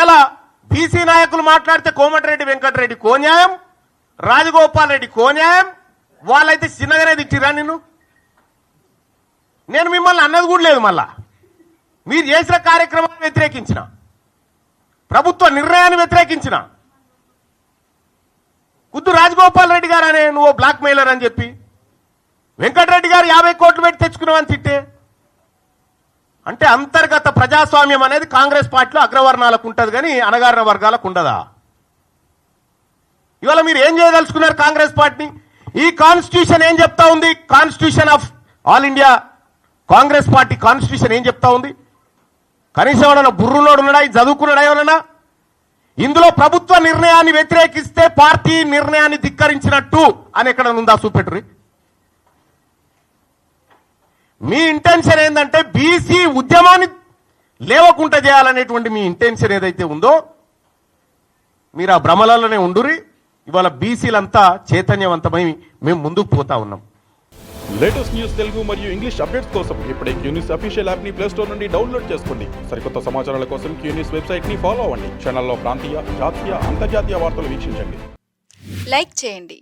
ఇలా బీసీ నాయకులు మాట్లాడితే కోమటిరెడ్డి వెంకటరెడ్డి కోన్యాయం, రాజగోపాల్ రెడ్డి కోన్యాయం, వాళ్ళైతే చిన్నగానే తిట్టిరా నిన్ను. నేను మిమ్మల్ని అన్నది కూడా లేదు. మళ్ళా మీరు చేసిన కార్యక్రమాన్ని వ్యతిరేకించిన, ప్రభుత్వ నిర్ణయాన్ని వ్యతిరేకించిన. కుద్దు రాజగోపాల్ రెడ్డి గారు అనే నువ్వు బ్లాక్ మెయిలర్ అని చెప్పి, వెంకటరెడ్డి గారు 50 కోట్లు పెట్టి తెచ్చుకున్నావని తిట్టే. అంటే అంతర్గత ప్రజాస్వామ్యం అనేది కాంగ్రెస్ పార్టీలో అగ్రవర్ణాలకు ఉంటుంది కానీ అణగారిన వర్గాలకు ఉండదా? ఇవాళ మీరు ఏం చేయదలుచుకున్నారు కాంగ్రెస్ పార్టీని? ఈ కాన్స్టిట్యూషన్ ఏం చెప్తా ఉంది? Constitution of all India Congress party constitution ఏం చెప్తా ఉంది? కనీసం ఎవరైనా బుర్రులోడు ఉన్నాడా? చదువుకున్నాడా ఎవరైనా? ఇందులో ప్రభుత్వ నిర్ణయాన్ని వ్యతిరేకిస్తే పార్టీ నిర్ణయాన్ని ధిక్కరించినట్టు అని ఎక్కడ ఉందా? చూపెట్టురి. మీ ఇంటెన్షన్ ఏంటంటే బీసీ ఉద్యమాన్ని లేవకుండా చేయాలనేటువంటి మీ ఇంటెన్షన్ ఏదైతే ఉందో మీరు ఆ భ్రమలలోనే ఉండురి. ఇవాళ బీసీలంతా చైతన్యవంతమై మేము ముందుకు పోతా ఉన్నాం. లేటెస్ట్ న్యూస్ తెలుగు మరియు ఇంగ్లీష్ అప్డేట్స్ కోసం ఇప్పుడే క్యూన్యూస్ అఫీషియల్ యాప్ ని ప్లే స్టోర్ నుండి డౌన్లోడ్ చేసుకోండి. సరికొత్త సమాచారాల కోసం క్యూన్యూస్ వెబ్సైట్ ని ఫాలో అవ్వండి. ఛానల్లో ప్రాంతీయ, జాతీయ, అంతర్జాతీయ వార్తలు వీక్షించండి. లైక్ చేయండి.